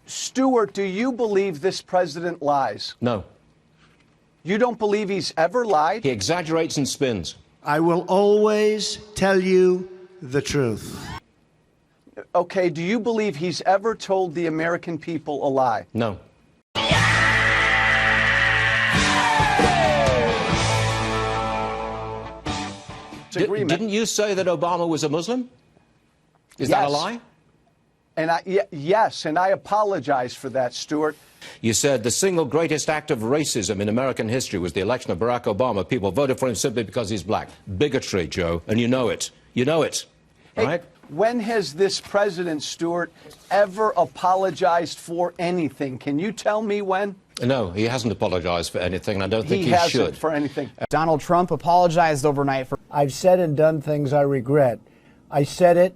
Stuart, do you believe this president lies? No. You don't believe he's ever lied? He exaggerates and spins. I will always tell you the truth. Okay, do you believe he's ever told the American people a lie? No. Didn't you say that Obama was a Muslim? Is that a lie? And yes, and I apologize for that, Stuart. You said the single greatest act of racism in American history was the election of Barack Obama. People voted for him simply because he's black. Bigotry, Joe, and you know it. You know it. Hey, right? When has this president, Stuart, ever apologized for anything? Can you tell me when? No, he hasn't apologized for anything, and I don't think he hasn't should. For anything. Donald Trump apologized overnight for... I've said and done things I regret. I said it,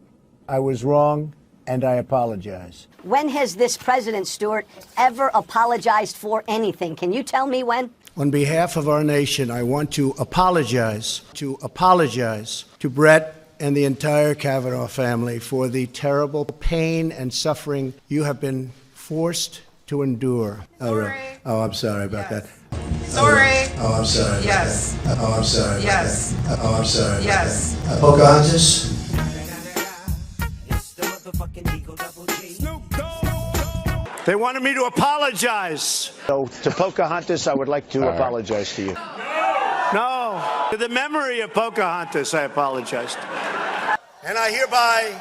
I was wrong, and I apologize. When has this president, Stuart, ever apologized for anything? Can you tell me when? On behalf of our nation, I want to apologize to Brett and the entire Kavanaugh family for the terrible pain and suffering you have been forced to endure. Sorry. Oh, I'm sorry about that. Sorry. Oh, I'm sorry. Yes. About that. Oh, I'm sorry. Yes. About that. Oh, I'm sorry. Yes. About that. Pocahontas. They wanted me to apologize. So to Pocahontas, I would like to apologize to you. No, to the memory of Pocahontas, I apologized. And I hereby,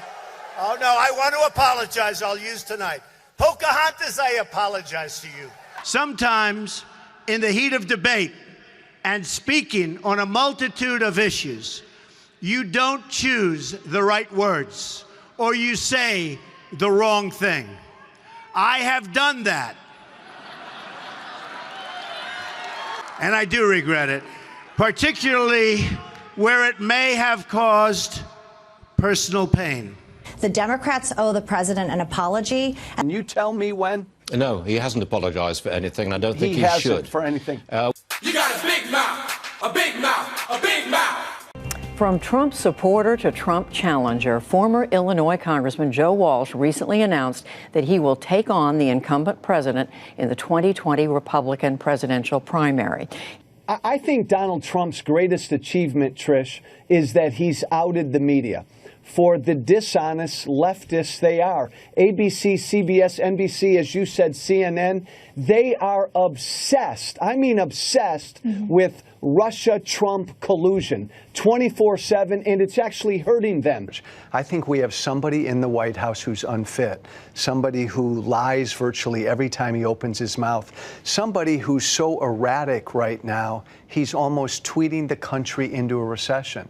oh no, I want to apologize. I'll use tonight. Pocahontas, I apologize to you. Sometimes, in the heat of debate and speaking on a multitude of issues, you don't choose the right words or you say the wrong thing. I have done that. And I do regret it, particularly where it may have caused personal pain. The Democrats owe the president an apology. Can you tell me when? No, he hasn't apologized for anything, and I don't think he hasn't should. For anything. You got a big mouth, a big mouth, a big mouth. From Trump supporter to Trump challenger, former Illinois Congressman Joe Walsh recently announced that he will take on the incumbent president in the 2020 Republican presidential primary. I think Donald Trump's greatest achievement, Trish, is that he's outed the media for the dishonest leftists they are. ABC, CBS, NBC, as you said, CNN, they are obsessed, I mean obsessed, with Russia-Trump collusion 24/7, and it's actually hurting them. I think we have somebody in the White House who's unfit, somebody who lies virtually every time he opens his mouth, somebody who's so erratic right now, he's almost tweeting the country into a recession.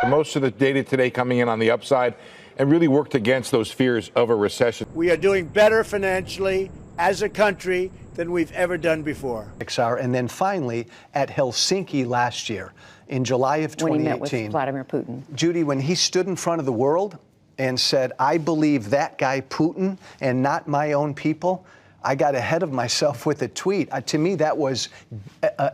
Most of the data today coming in on the upside and really worked against those fears of a recession. We are doing better financially as a country than we've ever done before. And then finally, at Helsinki last year, in July of 2018. When he met with Vladimir Putin. Judy, when he stood in front of the world and said, I believe that guy Putin and not my own people, I got ahead of myself with a tweet. To me, that was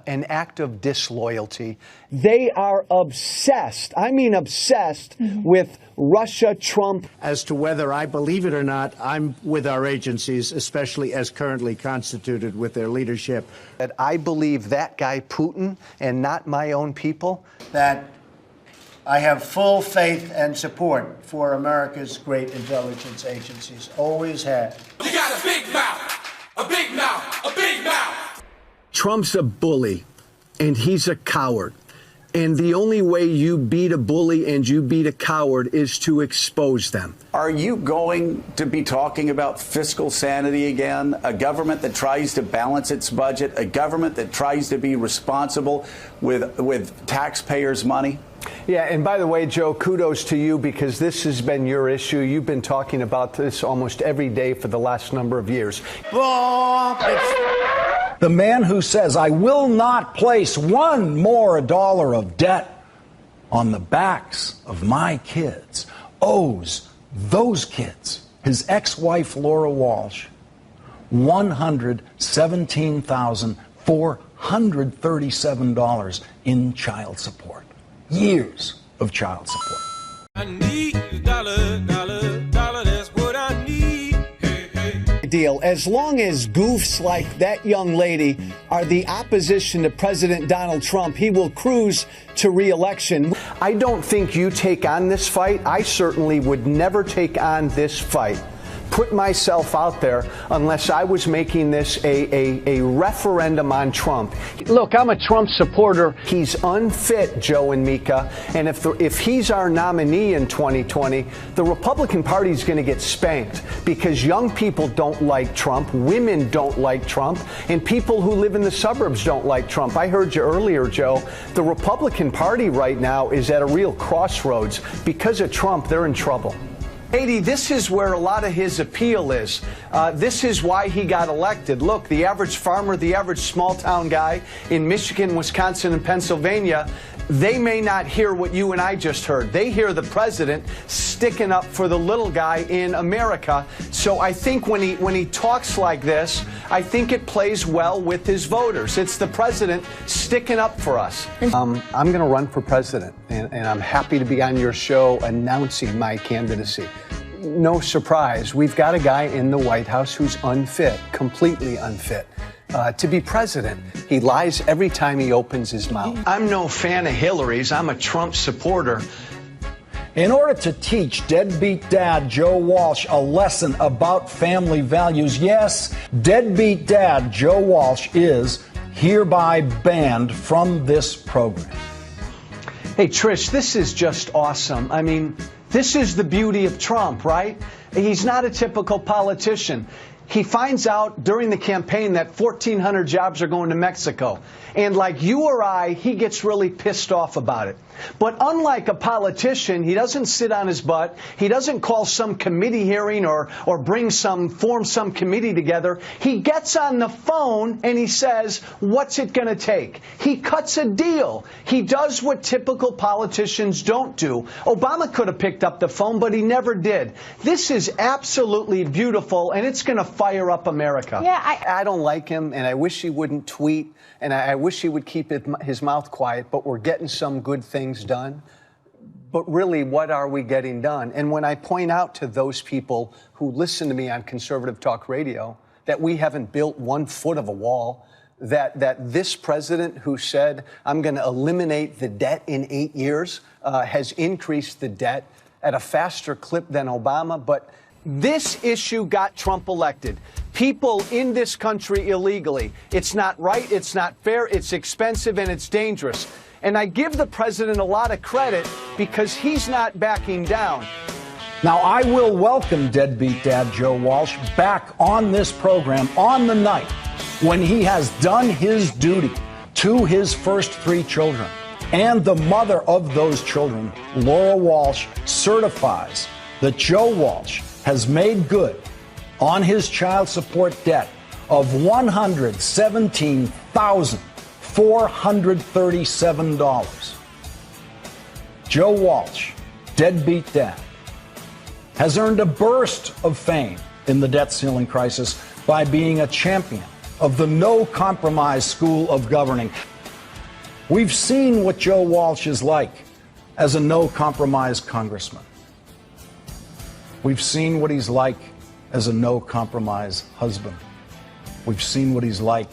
an act of disloyalty. They are obsessed, I mean obsessed, with Russia-Trump. As to whether I believe it or not, I'm with our agencies, especially as currently constituted with their leadership. That I believe that guy Putin and not my own people. That I have full faith and support for America's great intelligence agencies. Always had. You got a big mouth, a big mouth, a big mouth. Trump's a bully, and he's a coward. And the only way you beat a bully and you beat a coward is to expose them. Are you going to be talking about fiscal sanity again? A government that tries to balance its budget, a government that tries to be responsible with taxpayers' money? Yeah, and by the way, Joe, kudos to you because this has been your issue. You've been talking about this almost every day for the last number of years. The man who says, I will not place one more dollar of debt on the backs of my kids, owes those kids, his ex-wife Laura Walsh, $117,437 in child support. Years of child support. I need a dollar, dollar, dollar, that's what I need. Hey, hey. deal. As long as goofs like that young lady are the opposition to President Donald Trump, he will cruise to re-election. I don't think you take on this fight. I certainly would never take on this fight, put myself out there, unless I was making this a referendum on Trump. Look, I'm a Trump supporter. He's unfit, Joe and Mika, and if he's our nominee in 2020, the Republican Party is going to get spanked because young people don't like Trump, women don't like Trump, and people who live in the suburbs don't like Trump. I heard you earlier, Joe. The Republican Party right now is at a real crossroads. Because of Trump, they're in trouble. Katie, this is where a lot of his appeal is. This is why he got elected. Look, the average farmer, the average small-town guy in Michigan, Wisconsin, and Pennsylvania, they may not hear what you and I just heard. They hear the president sticking up for the little guy in America. So I think when he talks like this, I think it plays well with his voters. It's the president sticking up for us. I'm going to run for president, and I'm happy to be on your show announcing my candidacy. No surprise, we've got a guy in the White House who's unfit, completely unfit, to be president. He lies every time he opens his mouth. I'm no fan of Hillary's. I'm a Trump supporter. In order to teach deadbeat dad Joe Walsh a lesson about family values, yes, deadbeat dad Joe Walsh is hereby banned from this program. Hey, Trish, this is just awesome. I mean, this is the beauty of Trump, right? He's not a typical politician. He finds out during the campaign that 1,400 jobs are going to Mexico. And like you or I, he gets really pissed off about it. But unlike a politician, he doesn't sit on his butt. He doesn't call some committee hearing or form some committee together. He gets on the phone and he says, what's it going to take? He cuts a deal. He does what typical politicians don't do. Obama could have picked up the phone, but he never did. This is absolutely beautiful, and it's going to fire up America. Yeah, I don't like him, and I wish he wouldn't tweet, and I wish he would keep his mouth quiet, but we're getting some good things done. But really, what are we getting done? And when I point out to those people who listen to me on conservative talk radio that we haven't built 1 foot of a wall, that this president who said, I'm going to eliminate the debt in 8 years, has increased the debt at a faster clip than Obama. But this issue got Trump elected. People in this country illegally. It's not right, it's not fair, it's expensive, and it's dangerous. And I give the president a lot of credit because he's not backing down. Now, I will welcome deadbeat dad Joe Walsh back on this program on the night when he has done his duty to his first 3 children. And the mother of those children, Laura Walsh, certifies that Joe Walsh has made good on his child support debt of $117,437. Joe Walsh, deadbeat dad, has earned a burst of fame in the debt ceiling crisis by being a champion of the no-compromise school of governing. We've seen what Joe Walsh is like as a no-compromise congressman. We've seen what he's like as a no-compromise husband. We've seen what he's like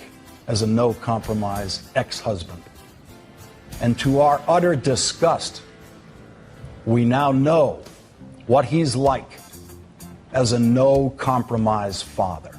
as a no-compromise ex-husband. And to our utter disgust, we now know what he's like as a no-compromise father.